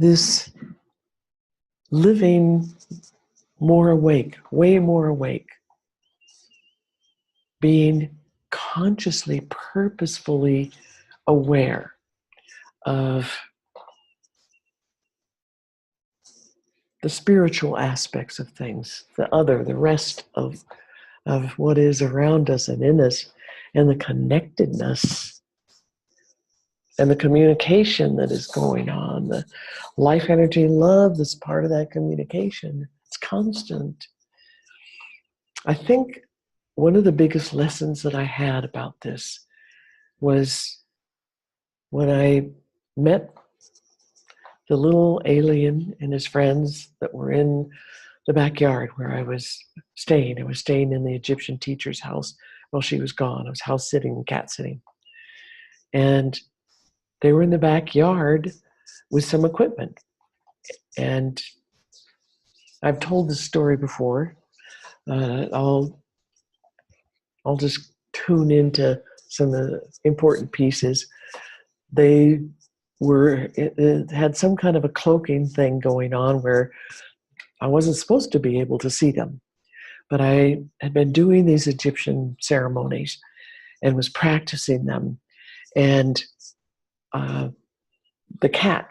this living more awake, way more awake, being consciously, purposefully aware of the spiritual aspects of things, the other, the rest of what is around us and in us, and the connectedness and the communication that is going on, the life energy love that's part of that communication. It's constant. I think one of the biggest lessons that I had about this was when I met the little alien and his friends that were in the backyard where I was staying. I was staying in the Egyptian teacher's house while she was gone. I was house sitting and cat sitting. And they were in the backyard with some equipment. And I've told this story before. I'll just tune into some of the important pieces. They it had some kind of a cloaking thing going on where I wasn't supposed to be able to see them. But I had been doing these Egyptian ceremonies and was practicing them. And the cat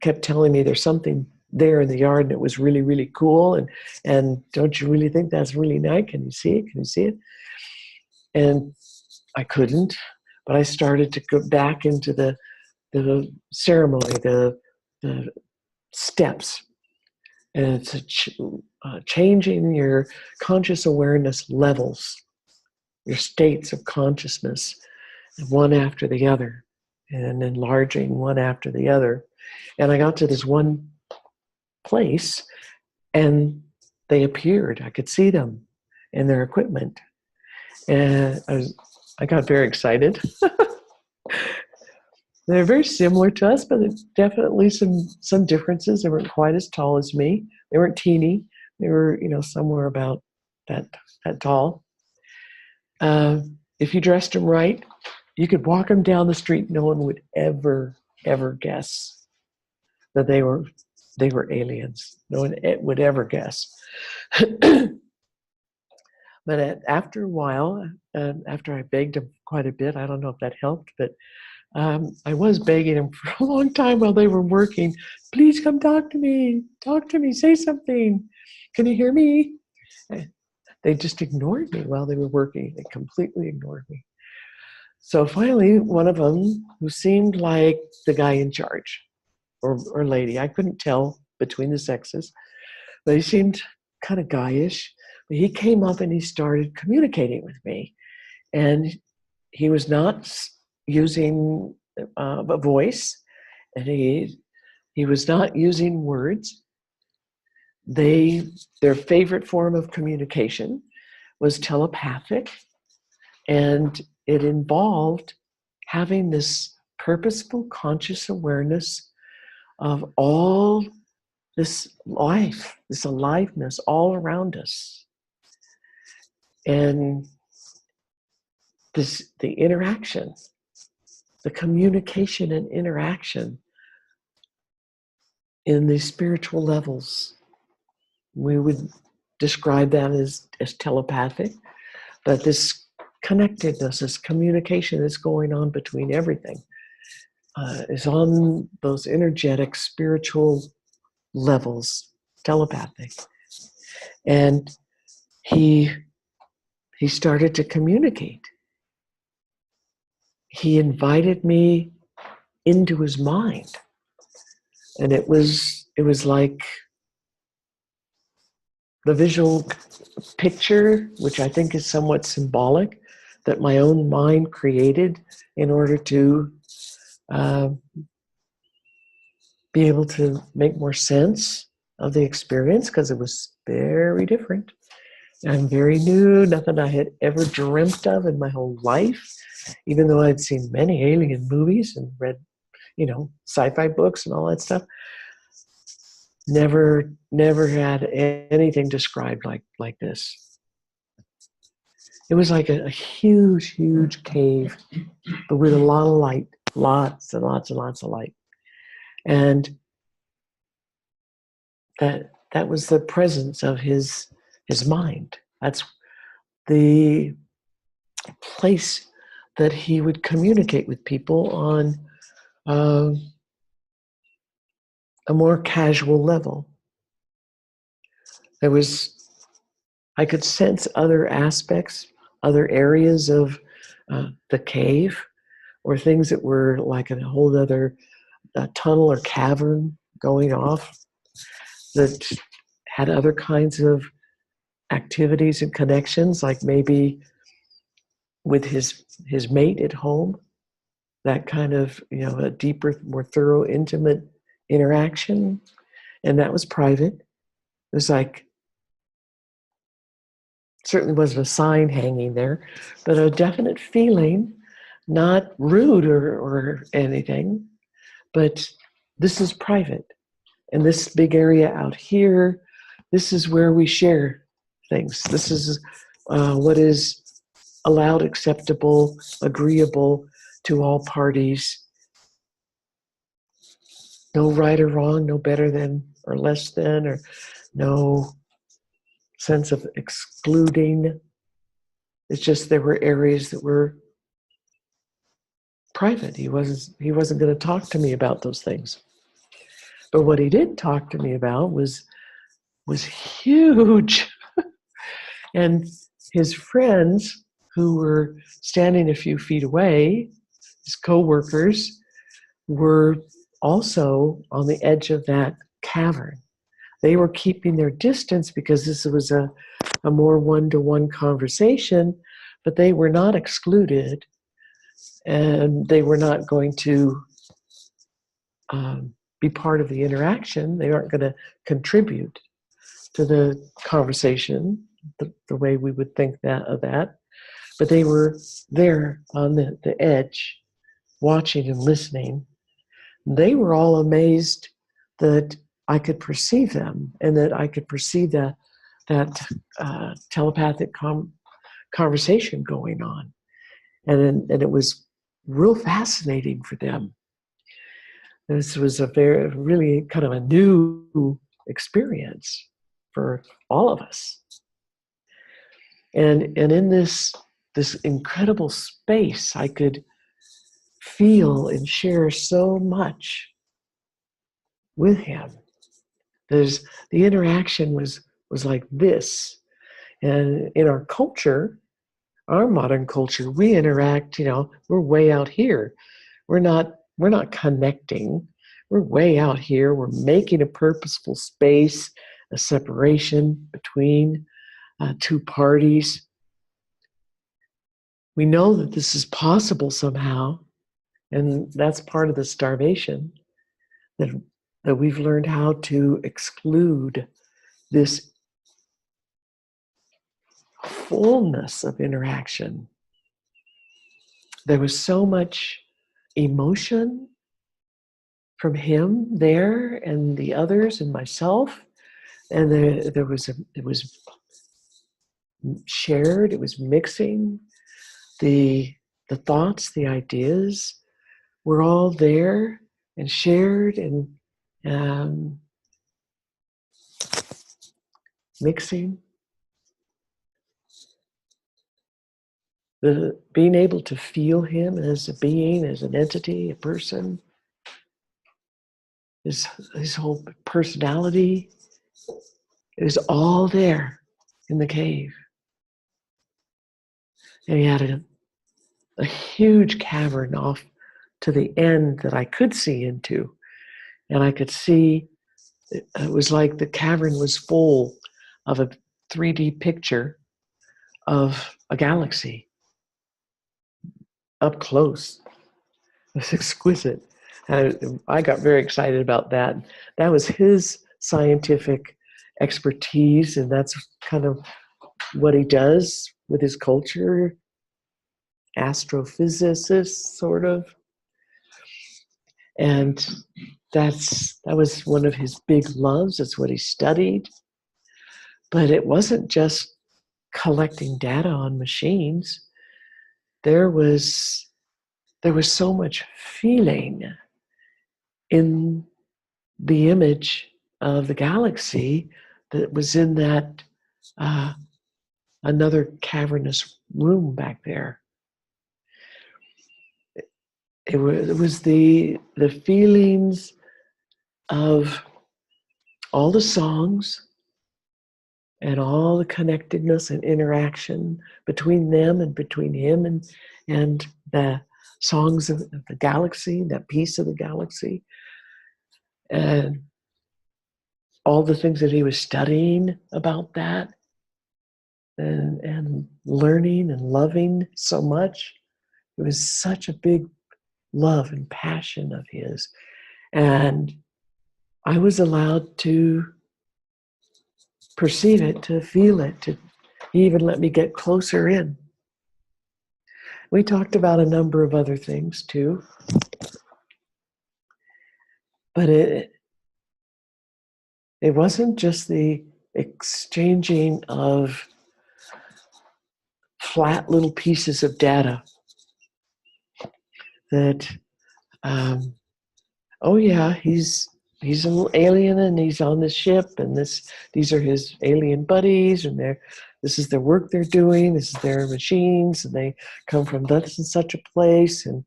kept telling me there's something there in the yard and it was really, really cool. And don't you really think that's really nice? Can you see it? Can you see it? And I couldn't, but I started to go back into the ceremony, the steps. And it's changing your conscious awareness levels, your states of consciousness, one after the other, and enlarging one after the other. And I got to this one place, and they appeared. I could see them and their equipment. And I got very excited. They're very similar to us, but there's definitely some differences. They weren't quite as tall as me. They weren't teeny. They were, somewhere about that tall. If you dressed them right, you could walk them down the street. No one would ever guess that they were aliens. No one would ever guess. But after a while, after I begged them quite a bit, I don't know if that helped, but I was begging them for a long time while they were working. Please come talk to me, say something. Can you hear me? They just ignored me while they were working. They completely ignored me. So finally, one of them, who seemed like the guy in charge, or lady, I couldn't tell between the sexes, but he seemed kind of guyish. But he came up and he started communicating with me. And he was not using a voice, and he was not using words. Their favorite form of communication was telepathic, and it involved having this purposeful conscious awareness of all this life, this aliveness all around us. And the interaction, the communication and interaction in these spiritual levels. We would describe that as telepathic, but this connectedness, this communication that's going on between everything is on those energetic spiritual levels, telepathic. And he started to communicate. He invited me into his mind. And it was like the visual picture, which I think is somewhat symbolic, that my own mind created in order to be able to make more sense of the experience, because it was very different and very new, nothing I had ever dreamt of in my whole life, even though I'd seen many alien movies and read, sci-fi books and all that stuff. Never had anything described like this. It was like a huge cave, but with a lot of light, lots and lots and lots of light. And that was the presence of his mind. That's the place that he would communicate with people on uh, a more casual level. There was, I could sense other aspects, other areas of the cave, or things that were like a whole other tunnel or cavern going off that had other kinds of activities and connections, like maybe with his mate at home, that kind of, a deeper, more thorough, intimate interaction. And that was private. It was like, certainly wasn't a sign hanging there, but a definite feeling, not rude or anything, but this is private. And this big area out here, this is where we share things. This is what is allowed, acceptable, agreeable to all parties. No right or wrong, no better than or less than, or no sense of excluding. It's just there were areas that were private. He wasn't going to talk to me about those things. But what he did talk to me about was huge. And his friends who were standing a few feet away, his coworkers, were also on the edge of that cavern. They were keeping their distance because this was a more one-to-one conversation, but they were not excluded, and they were not going to be part of the interaction. They aren't going to contribute to the conversation the way we would think of that. But they were there on the edge, watching and listening. They were all amazed that I could perceive them, and that I could perceive that telepathic conversation going on. And it was real fascinating for them. This was really kind of a new experience for all of us. And in this incredible space, I could feel and share so much with him. The interaction was like this. And in our culture, our modern culture, we interact, we're way out here. We're not connecting. We're way out here. We're making a purposeful space, a separation between two parties. We know that this is possible somehow, and that's part of the starvation, that we've learned how to exclude this fullness of interaction. There was so much emotion from him there, and the others, and myself, and it was shared. It was mixing. The thoughts, the ideas were all there and shared, and mixing. Being able to feel him as a being, as an entity, a person, his whole personality, it was all there in the cave. And he had a huge cavern off to the end that I could see into. And I could see, it was like the cavern was full of a 3D picture of a galaxy up close. It was exquisite. And I got very excited about that. That was his scientific expertise, and that's kind of what he does with his culture. Astrophysicist, sort of. And that was one of his big loves. It's what he studied. But it wasn't just collecting data on machines. There was so much feeling in the image of the galaxy that was in that another cavernous room back there. It was the feelings of all the songs and all the connectedness and interaction between them and between him and the songs of the galaxy, that piece of the galaxy, and all the things that he was studying about that and learning and loving so much. It was such a big love and passion of his. And I was allowed to perceive it, to feel it, to he even let me get closer in. We talked about a number of other things too. But it wasn't just the exchanging of flat little pieces of data that, oh yeah, he's a little alien and he's on this ship and these are his alien buddies and this is their work they're doing, this is their machines, and they come from this and such a place, and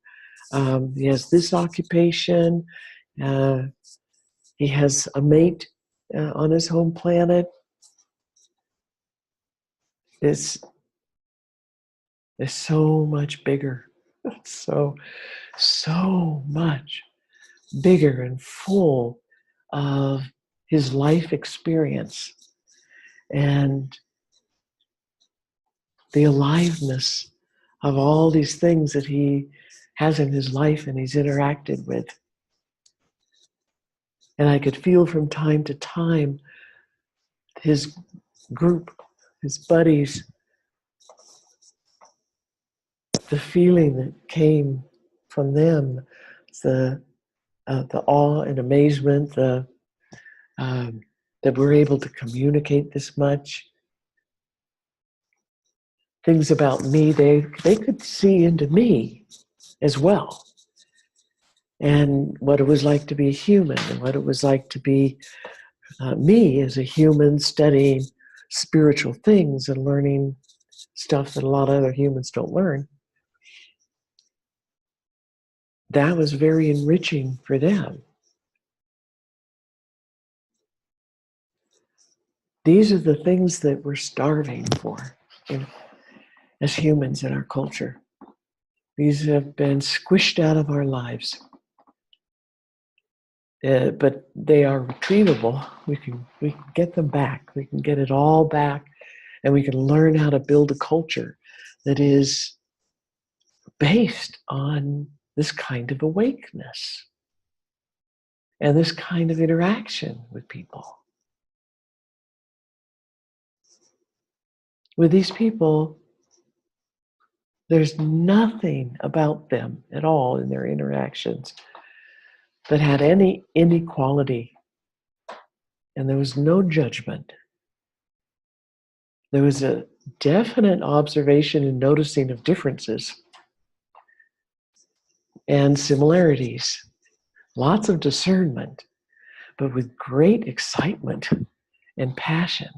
he has this occupation, he has a mate on his home planet. It's so much bigger. So much bigger and full of his life experience and the aliveness of all these things that he has in his life and he's interacted with. And I could feel from time to time his group, his buddies, the feeling that came from them, the awe and amazement, that we're able to communicate this much. Things about me, they could see into me as well. And what it was like to be human, and what it was like to be me as a human studying spiritual things and learning stuff that a lot of other humans don't learn. That was very enriching for them. These are the things that we're starving for, as humans in our culture. These have been squished out of our lives. But they are retrievable. We can get them back. We can get it all back, and we can learn how to build a culture that is based on this kind of awakeness and this kind of interaction with people. With these people, there's nothing about them at all in their interactions that had any inequality, and there was no judgment. There was a definite observation and noticing of differences and similarities, lots of discernment, but with great excitement and passion.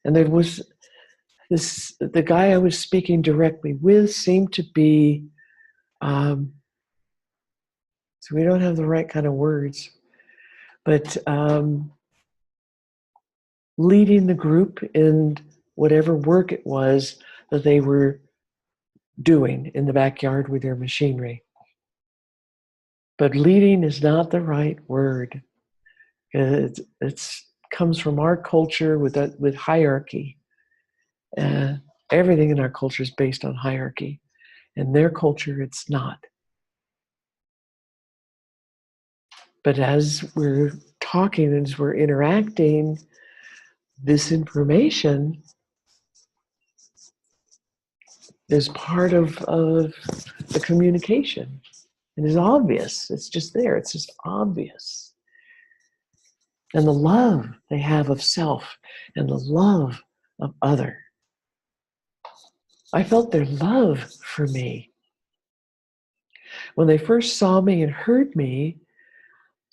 And there was the guy I was speaking directly with seemed to be, so we don't have the right kind of words, but leading the group in whatever work it was that they were doing in the backyard with their machinery. But leading is not the right word. It comes from our culture with hierarchy. Everything in our culture is based on hierarchy. In their culture, it's not. But as we're talking, as we're interacting, this information is part of the communication. It is obvious. It's just there. It's just obvious. And the love they have of self and the love of other. I felt their love for me. When they first saw me and heard me,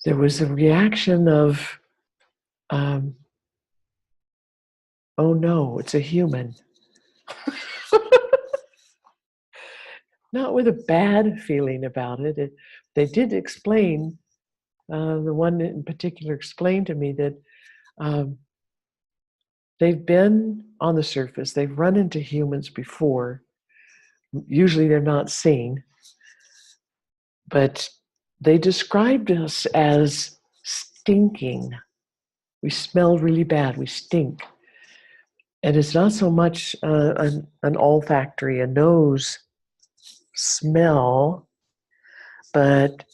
there was a reaction of, um, oh no, it's a human. Not with a bad feeling about it. They did explain, the one in particular explained to me that um, they've been on the surface, they've run into humans before. Usually they're not seen, but they described us as stinking. We smell really bad, we stink. And it's not so much an olfactory, a nose smell, but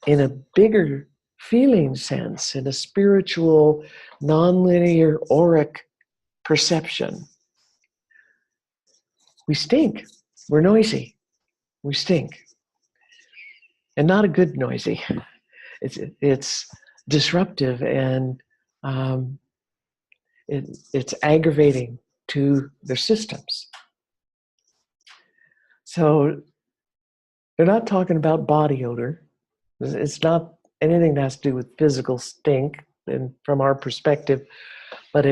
in a bigger feeling sense, in a spiritual, nonlinear, auric perception. We stink. We're noisy. We stink. And not a good noisy. It's disruptive, and um, it's aggravating to their systems. So they're not talking about body odor. It's not anything that has to do with physical stink, and from our perspective, but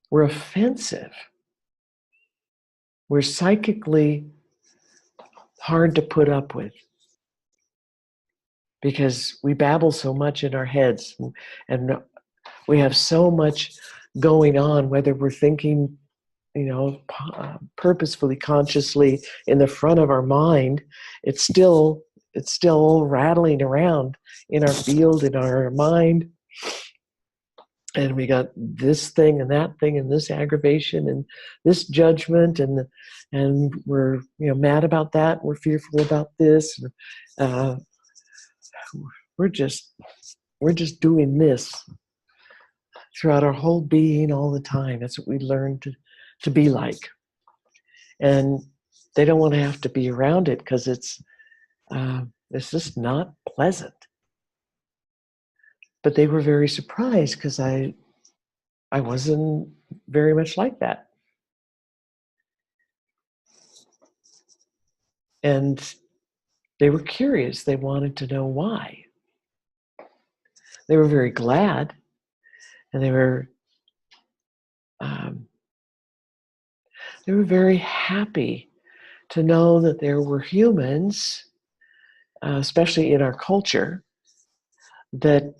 we're offensive. We're psychically hard to put up with because we babble so much in our heads, and we have so much going on, whether we're thinking, purposefully, consciously in the front of our mind, it's still rattling around in our field, in our mind. And we got this thing and that thing and this aggravation and this judgment, and we're mad about that. We're fearful about this. Uh, we're just doing this throughout our whole being all the time. That's what we learn to be like, and they don't want to have to be around it because it's just not pleasant. But they were very surprised because I wasn't very much like that. And they were curious. They wanted to know why. They were very glad, and they were very happy to know that there were humans, especially in our culture, that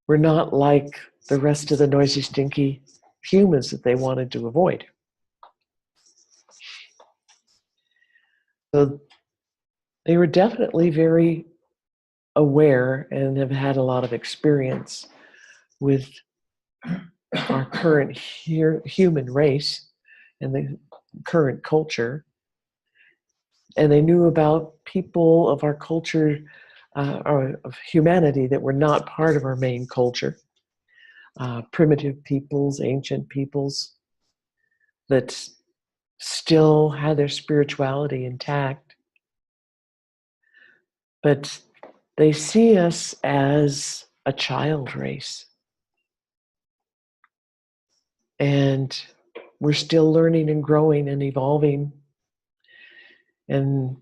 were not like the rest of the noisy, stinky humans that they wanted to avoid. So they were definitely very aware and have had a lot of experience with our current human race and the current culture. And they knew about people of our culture, or of humanity, that were not part of our main culture. Primitive peoples, ancient peoples that still had their spirituality intact. But they see us as a child race. And we're still learning and growing and evolving. And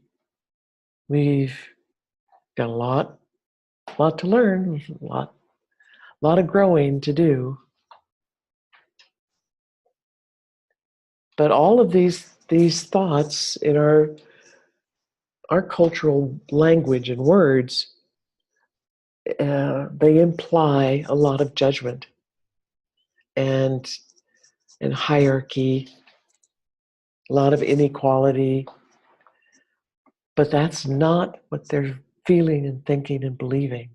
we've got a lot to learn, a lot of growing to do. But all of these thoughts in our cultural language and words, they imply a lot of judgment and hierarchy, a lot of inequality. But that's not what they're feeling and thinking and believing.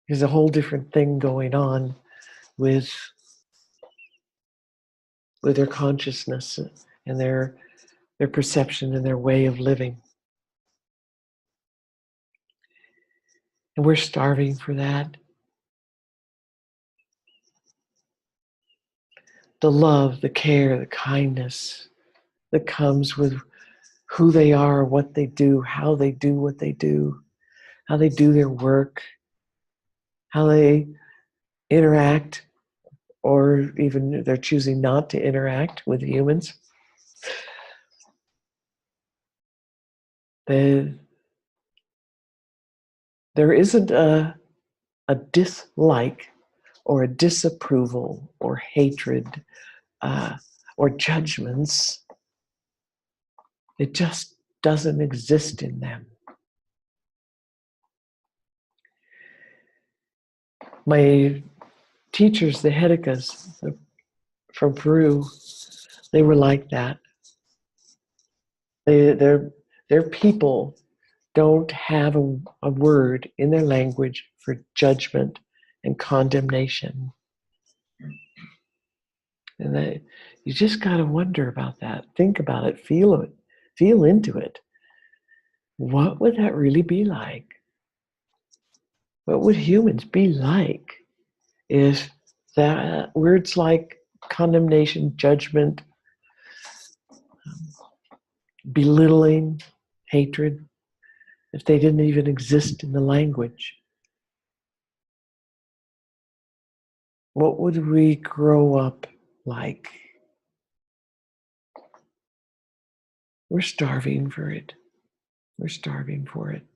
There's a whole different thing going on with their consciousness and their perception and their way of living. And we're starving for that. The love, the care, the kindness that comes with who they are, what they do, how they do what they do, how they do their work, how they interact, or even they're choosing not to interact with humans. There isn't a dislike or a disapproval or hatred or judgments. It just doesn't exist in them. My teachers, the Hedikas from Peru, they were like that. Their people don't have a word in their language for judgment and condemnation. And that, you just got to wonder about that. Think about it. Feel into it. What would that really be like? What would humans be like if that words like condemnation, judgment, belittling, hatred, if they didn't even exist in the language? What would we grow up like? We're starving for it. We're starving for it.